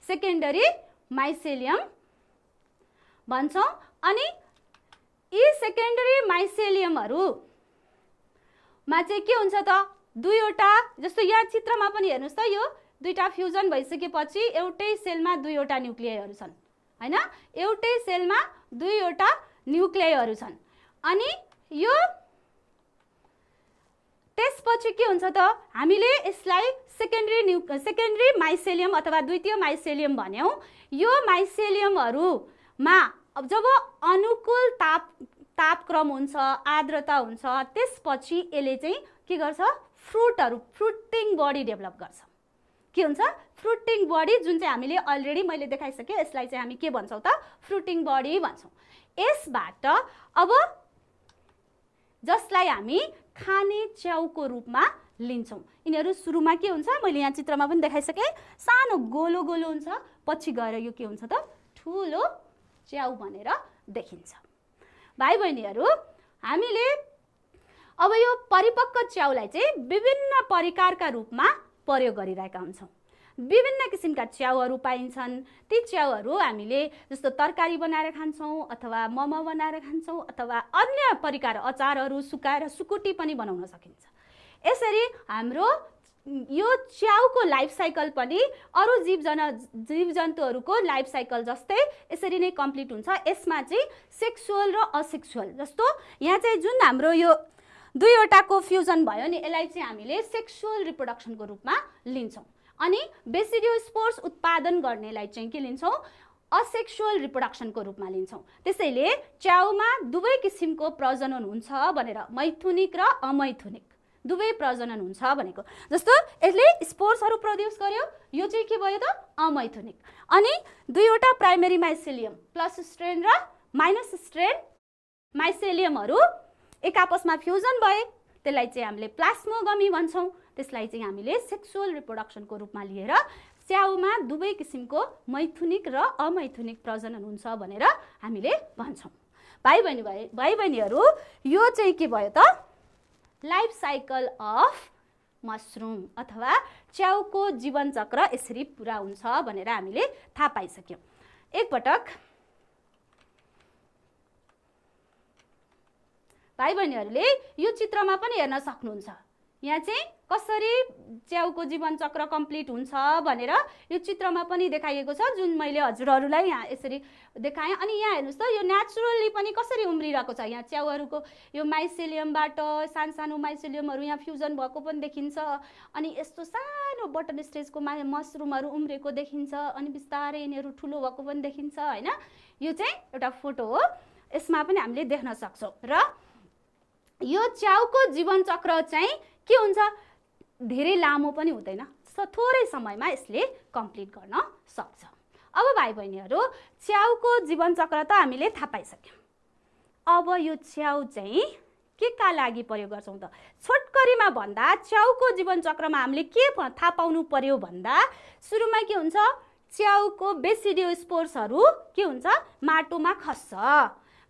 सेकेन्डरी माइसेलियम भन्छौँ। अनि यी सेकेन्डरी माइसेलियमहरूमा चाहिँ के हुन्छ त, दुईवटा, जस्तो यहाँ चित्रमा पनि हेर्नुहोस् त, यो दुईटा फ्युजन भइसकेपछि एउटै सेलमा दुईवटा न्युक्लियसहरू छन् हैन, एउटै सेलमा दुईवटा न्युक्लियसहरू छन्। अनि यो त्यसपछि के हुन्छ त, हामीले यसलाई सेकेन्डरी माइसेलियम अथवा द्वितीय माइसेलियम भन्यौँ। यो माइसेलियमहरूमा जब अनुकूल तापक्रम हुन्छ, आर्द्रता हुन्छ, त्यसपछि यसले चाहिँ के गर्छ, फ्रुटिङ बडी डेभलप गर्छ। के हुन्छ, फ्रुटिङ बडी, जुन चाहिँ हामीले अलरेडी मैले देखाइसकेँ। यसलाई चाहिँ हामी के भन्छौँ त, फ्रुटिङ बडी भन्छौँ। यसबाट अब जसलाई हामी खाने च्याउको रूपमा लिन्छौँ। यिनीहरू सुरुमा के हुन्छ, मैले यहाँ चित्रमा पनि देखाइसकेँ, सानो गोलो गोलो हुन्छ, पछि गएर यो के हुन्छ त, ठुलो च्याउ भनेर देखिन्छ। भाइ बहिनीहरू, हामीले अब यो परिपक्व च्याउलाई चाहिँ विभिन्न परिकारका रूपमा प्रयोग गरिरहेका हुन्छौँ। विभिन्न किसिमका च्याउहरू पाइन्छन्। ती च्याउहरू हामीले जस्तो तरकारी बनाएर खान्छौँ अथवा मोमो बनाएर खान्छौँ अथवा अन्य परिकार अचारहरू सुकाएर सुकुटी पनि बनाउन सकिन्छ। यसरी हाम्रो यो च्याउको लाइफ साइकल पनि अरू जीवजन्तुहरूको लाइफ साइकल जस्तै यसरी नै कम्प्लिट हुन्छ। यसमा चाहिँ सेक्सुअल र असेक्सुअल, जस्तो यहाँ चाहिँ जुन हाम्रो यो दुईवटाको फ्युजन भयो नि, यसलाई चाहिँ हामीले सेक्सुअल रिप्रोडक्सनको रूपमा लिन्छौँ। अनि बेसिडियोस्पोर्स उत्पादन गर्नेलाई चाहिँ के लिन्छौँ, असेक्सुअल रिप्रोडक्सनको रूपमा लिन्छौँ। त्यसैले च्याउमा दुवै किसिमको प्रजनन हुन्छ भनेर, मैथुनिक र अमैथुनिक दुवै प्रजनन हुन्छ भनेको। जस्तो यसले स्पोर्सहरू प्रोड्युस गर्यो, यो चाहिँ के भयो त, अमैथुनिक। अनि दुईवटा प्राइमेरी माइसेलियम प्लस स्ट्रेन र माइनस स्ट्रेन माइसेलियमहरू एक आपसमा फ्युजन भए, त्यसलाई चाहिँ हामीले प्लास्मोगमी भन्छौँ। त्यसलाई चाहिँ हामीले सेक्सुअल रिप्रोडक्सनको रूपमा लिएर च्याउमा दुवै किसिमको मैथुनिक र अमैथुनिक प्रजनन हुन्छ भनेर हामीले भन्छौँ। भाइ बहिनीहरू, यो चाहिँ के भयो त, लाइफ साइकल अफ मसरुम अथवा च्याउको जीवन चक्र यसरी पुरा हुन्छ भनेर हामीले थाहा पाइसक्यौँ। एकपटक भाइ बहिनीहरूले यो चित्रमा पनि हेर्न सक्नुहुन्छ। यहाँ चाहिँ कसरी च्याउको जीवन चक्र कम्प्लिट हुन्छ भनेर यो चित्रमा पनि देखाइएको छ, जुन मैले हजुरहरूलाई यहाँ यसरी देखाएँ। अनि यहाँ हेर्नुहोस् त, यो नेचुरली पनि कसरी उम्रिरहेको छ। यहाँ च्याउहरूको यो माइसेलियमबाट सानो माइसेलियमहरू यहाँ फ्युजन भएको पनि देखिन्छ। अनि यस्तो सानो बटन स्टेजको मसरुमहरू उम्रेको देखिन्छ। अनि बिस्तारै यिनीहरू ठुलो भएको पनि देखिन्छ हैन। यो चाहिँ एउटा फोटो हो, यसमा पनि हामीले देख्न सक्छौँ। र यो च्याउको जीवन चक्र चाहिँ के हुन्छ, धेरै लामो पनि हुँदैन, थोरै समयमा यसले कम्प्लिट गर्न सक्छ। अब भाइ बहिनीहरू, च्याउको जीवन चक्र त हामीले थाहा पाइसक्यौँ। अब यो च्याउ चाहिँ के का लागि प्रयोग गर्छौँ त? छोटकरीमा भन्दा च्याउको जीवन चक्रमा हामीले के थाहा पाउनु पर्यो भन्दा, सुरुमा के हुन्छ, च्याउको बेसिडियोस्पोर्सहरू के हुन्छ, माटोमा खस्छ।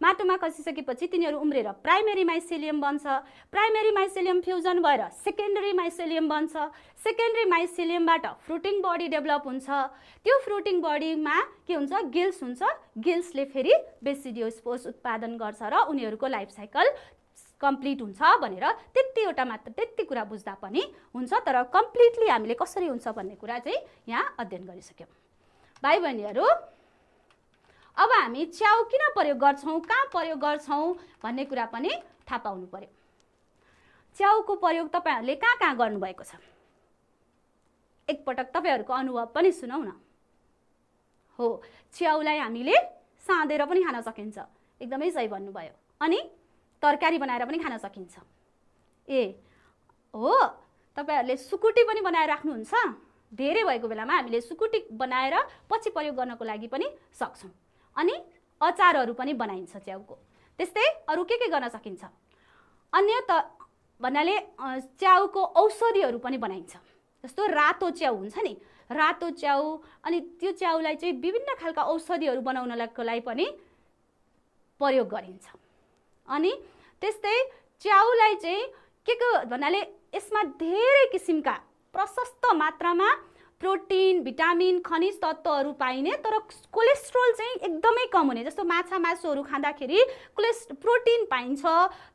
माटोमा खसिसकेपछि तिनीहरू उम्रेर प्राइमेरी माइसेलियम बन्छ। प्राइमेरी माइसेलियम फ्युजन भएर सेकेन्डरी माइसेलियम बन्छ। सेकेन्डरी माइसेलियमबाट फ्रुटिङ बडी डेभलप हुन्छ। त्यो फ्रुटिङ बडीमा के हुन्छ, गिल्स हुन्छ। गिल्सले फेरि बेसिडियोस्पोर्स उत्पादन गर्छ र उनीहरूको लाइफ साइकल कम्प्लिट हुन्छ भनेर त्यतिवटा मात्र, त्यति कुरा बुझ्दा पनि हुन्छ। तर कम्प्लिटली हामीले कसरी हुन्छ भन्ने कुरा चाहिँ यहाँ अध्ययन गरिसक्यौँ। भाइ बहिनीहरू, अब हामी च्याउ किन प्रयोग गर्छौँ, कहाँ प्रयोग गर्छौँ भन्ने कुरा पनि थाहा पाउनु पर्यो। च्याउको प्रयोग तपाईहरूले कहाँ कहाँ गर्नुभएको छ, एकपटक तपाईहरूको अनुभव पनि सुनौ न। हो, च्याउलाई हामीले साँधेर पनि खान सकिन्छ, एकदमै सही भन्नुभयो। अनि तरकारी बनाएर पनि खान सकिन्छ। ए हो, तपाईहरूले सुकुटी पनि बनाएर राख्नुहुन्छ। धेरै भएको बेलामा हामीले सुकुटी बनाएर पछि प्रयोग गर्नको लागि पनि सक्छौँ। अनि अचारहरू पनि बनाइन्छ च्याउको। त्यस्तै अरू के गर्न सकिन्छ, अन्य त भन्नाले च्याउको औषधिहरू पनि बनाइन्छ। जस्तो रातो च्याउ हुन्छ नि, रातो च्याउ, अनि त्यो च्याउलाई चाहिँ विभिन्न खालका औषधिहरू बनाउनको लागि पनि प्रयोग गरिन्छ। अनि त्यस्तै च्याउलाई चाहिँ के भन्नाले यसमा धेरै किसिमका प्रशस्त मात्रामा प्रोटिन, भिटामिन, खनिज तत्त्वहरू पाइने, तर कोलेस्ट्रोल चाहिँ एकदमै कम हुने। जस्तो माछा मासुहरू खाँदाखेरि प्रोटिन पाइन्छ,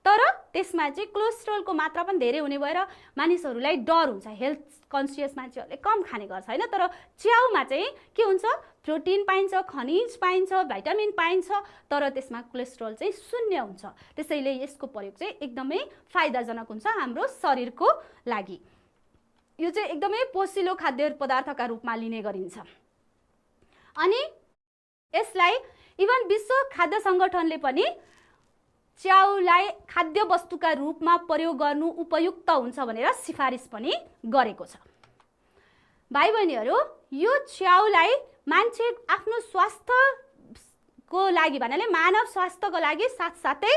तर त्यसमा चाहिँ कोलेस्ट्रोलको मात्रा पनि धेरै हुने भएर मानिसहरूलाई डर हुन्छ। हेल्थ कन्सियस मान्छेहरूले कम खाने गर्छ हैन। तर च्याउमा चाहिँ के हुन्छ, प्रोटिन पाइन्छ, खनिज पाइन्छ, भिटामिन पाइन्छ, तर त्यसमा कोलेस्ट्रोल चाहिँ शून्य हुन्छ। त्यसैले यसको प्रयोग चाहिँ एकदमै फाइदाजनक हुन्छ हाम्रो शरीरको लागि। यो चाहिँ एकदमै पोसिलो खाद्य पदार्थका रूपमा लिने गरिन्छ। अनि यसलाई इभन विश्व खाद्य सङ्गठनले पनि च्याउलाई खाद्य वस्तुका रूपमा प्रयोग गर्नु उपयुक्त हुन्छ भनेर सिफारिस पनि गरेको छ। भाइ बहिनीहरू, यो च्याउलाई मान्छे आफ्नो स्वास्थ्यको लागि भन्नाले मानव स्वास्थ्यको लागि साथसाथै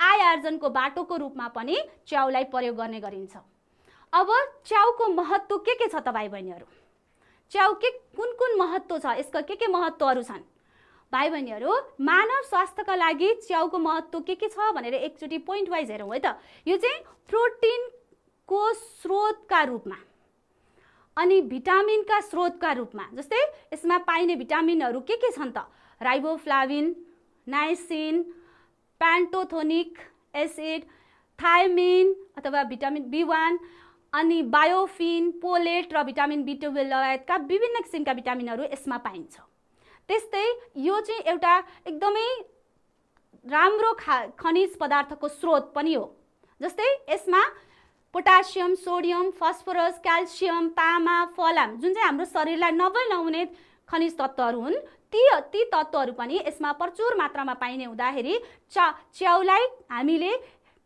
आय आर्जनको बाटोको रूपमा पनि च्याउलाई प्रयोग गर्ने गरिन्छ। अब च्याउको महत्त्व के छ त भाइ बहिनीहरू? च्याउ के कुन महत्त्व छ, यसका के महत्त्वहरू छन्? भाइ बहिनीहरू, मानव स्वास्थ्यका लागि च्याउको महत्त्व के छ भनेर एकचोटि पोइन्ट वाइज हेरौँ है त। यो चाहिँ प्रोटिनको स्रोतका रूपमा अनि भिटामिनका स्रोतका रूपमा, जस्तै यसमा पाइने भिटामिनहरू के छन् त? राइबोफ्लाभिन, नाइसिन, प्यान्टोथोनिक एसिड, थायमिन अथवा भिटामिन B1, अनि बायोफिन, पोलेट र भिटामिन B12 लगायतका विभिन्न किसिमका भिटामिनहरू यसमा पाइन्छ। त्यस्तै यो चाहिँ एउटा एकदमै राम्रो खनिज पदार्थको स्रोत पनि हो। जस्तै यसमा पोटासियम, सोडियम, फस्फोरस, क्याल्सियम, तामा, फलाम, जुन चाहिँ हाम्रो शरीरलाई नहुने खनिज तत्त्वहरू हुन्, ती तत्त्वहरू पनि यसमा प्रचुर मात्रामा पाइने हुँदाखेरि च्याउलाई हामीले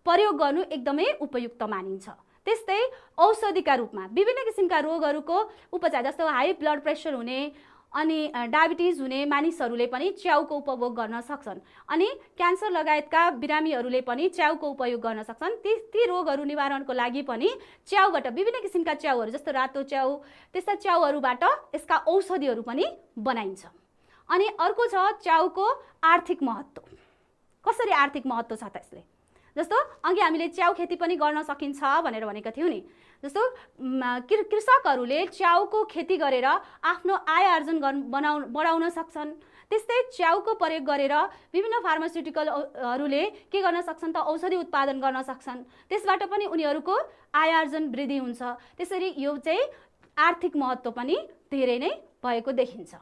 प्रयोग गर्नु एकदमै उपयुक्त मानिन्छ। त्यस्तै औषधिका रूपमा विभिन्न किसिमका रोगहरूको उपचार, जस्तो हाई ब्लड प्रेसर हुने अनि डायबिटिज हुने मानिसहरूले पनि च्याउको उपभोग गर्न सक्छन्। अनि क्यान्सर लगायतका बिरामीहरूले पनि च्याउको उपयोग गर्न सक्छन्। ती रोगहरू निवारणको लागि पनि च्याउबाट विभिन्न किसिमका च्याउहरू, जस्तो रातो च्याउ, त्यस्ता च्याउहरूबाट यसका औषधिहरू पनि बनाइन्छ। अनि अर्को छ च्याउको आर्थिक महत्त्व। कसरी आर्थिक महत्त्व छ त यसले? जस्तो अघि हामीले च्याउ खेती पनि गर्न सकिन्छ भनेर भनेको थियौँ नि। जस्तो कृषकहरूले च्याउको खेती गरेर आफ्नो आय आर्जन बढाउन सक्छन्। त्यस्तै च्याउको प्रयोग गरेर विभिन्न फार्मास्युटिकलहरूले के गर्न सक्छन् त औषधि उत्पादन गर्न सक्छन्। त्यसबाट पनि उनीहरूको आय आर्जन वृद्धि हुन्छ। त्यसरी यो चाहिँ आर्थिक महत्त्व पनि धेरै नै भएको देखिन्छ।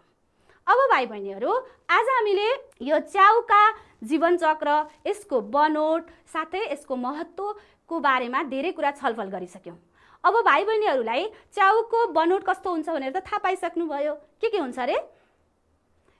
अब भाइ बहिनीहरू, आज हामीले यो च्याउका जीवन चक्र, यसको बनोट साथै यसको महत्त्वको बारेमा धेरै कुरा छलफल गरिसक्यौँ। अब भाइ बहिनीहरूलाई च्याउको बनोट कस्तो हुन्छ भनेर त थाहा पाइसक्नुभयो। के हुन्छ अरे?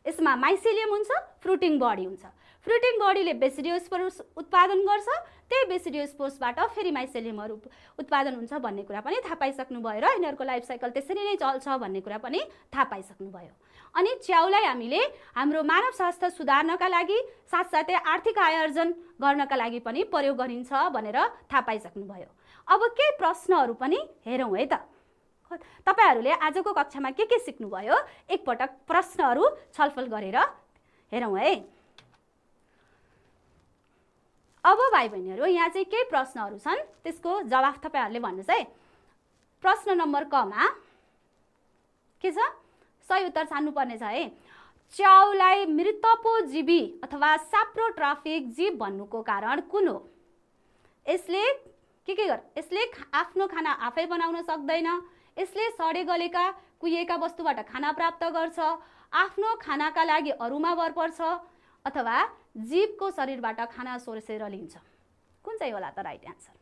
यसमा माइसेलियम हुन्छ, फ्रुटिङ बडी हुन्छ। फ्रुटिङ बडीले बेसिडियोस्पोर्स उत्पादन गर्छ, त्यही बेसिडियोस्पोर्सबाट फेरि माइसेलियमहरू उत्पादन हुन्छ भन्ने कुरा पनि थाहा पाइसक्नुभयो र यिनीहरूको लाइफ साइकल त्यसरी नै चल्छ भन्ने कुरा पनि थाहा पाइसक्नुभयो। अनि च्याउलाई हामीले हाम्रो मानव स्वास्थ्य सुधार्नका लागि साथसाथै आर्थिक आय आर्जन गर्नका लागि पनि प्रयोग गरिन्छ भनेर थाहा पाइसक्नुभयो। अब केही प्रश्नहरू पनि हेरौँ है त। तपाईहरूले आजको कक्षामा के सिक्नुभयो एकपटक प्रश्नहरू छलफल गरेर हेरौँ है। अब भाइ बहिनीहरू, यहाँ चाहिँ केही प्रश्नहरू छन्, त्यसको जवाफ तपाईहरूले भन्नुहोस् है। प्रश्न नम्बर क मा के छ? सही उत्तर छान्नुपर्ने छ है। च्याउलाई मृतपोजीवी अथवा साप्रोट्रफिक जीव भन्नुको कारण कुन हो? यसले यसले आफ्नो खाना आफै बनाउन सक्दैन, यसले सडे गलेका कुहिएका वस्तुबाट खाना प्राप्त गर्छ, आफ्नो खानाका लागि अरूमा भर पर्छ, अथवा जीवको शरीरबाट खाना सोर्सेर लिन्छ। कुन चाहिँ होला त राइट एन्सर?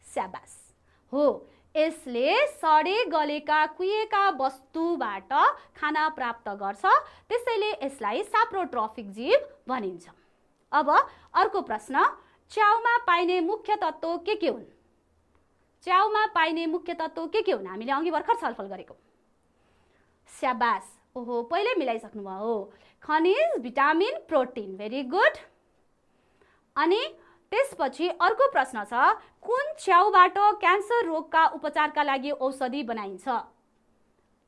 स्याबास हो, यसले सडे गलेका कुहिएका वस्तुबाट खाना प्राप्त गर्छ, त्यसैले यसलाई साप्रोट्रफिक जीव भनिन्छ। अब अर्को प्रश्न, च्याउमा पाइने मुख्य तत्त्व के हुन्? च्याउमा पाइने मुख्य तत्त्व के हुन्? हामीले अघि भर्खर छलफल गरेको। स्याबास, ओहो पहिले मिलाइसक्नुभयो हो। खनिज, भिटामिन, प्रोटिन, भेरी गुड। अनि त्यसपछि अर्को प्रश्न छ, कुन च्याउबाट क्यान्सर रोगका उपचारका लागि औषधि बनाइन्छ?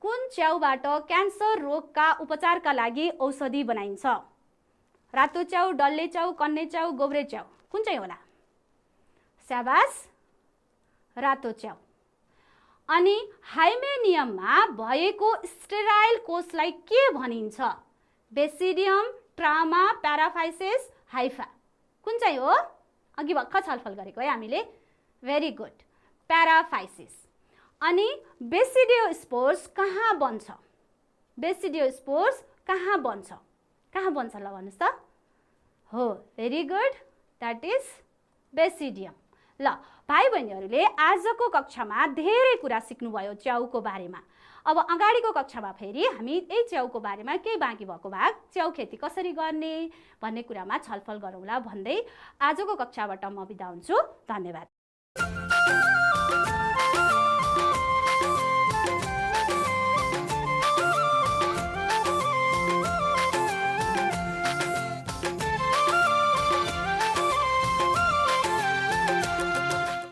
कुन च्याउबाट क्यान्सर रोगका उपचारका लागि औषधि बनाइन्छ? रातो च्याउ, डल्ले च्याउ, कन्ने च्याउ, गोब्रे च्याउ, कुन चाहिँ होला? स्याबास, रातो च्याउ। अनि हाइमेनियममा भएको स्टेराइल कोषलाई के भनिन्छ? बेसिडियम, ट्रामा, प्याराफाइसिस, हाइफा, कुन चाहिँ हो? अघि भर्खर छलफल गरेको है हामीले। Very good, paraphysis. अनि बेसिडियोस्पोर्स कहाँ बन्छ? बेसिडियोस्पोर्स कहाँ बन्छ? कहाँ बन्छ ल भन्नुहोस् त? हो, very good, that is basidium. ल भाइ बहिनीहरूले आजको कक्षामा धेरै कुरा सिक्नुभयो च्याउको बारेमा। अब अगाडिको कक्षामा फेरि हामी यही च्याउको बारेमा केही बाँकी भएको भाग, च्याउ खेती कसरी गर्ने भन्ने कुरामा छलफल गरौँला भन्दै आजको कक्षाबाट म बिदा हुन्छु। धन्यवाद।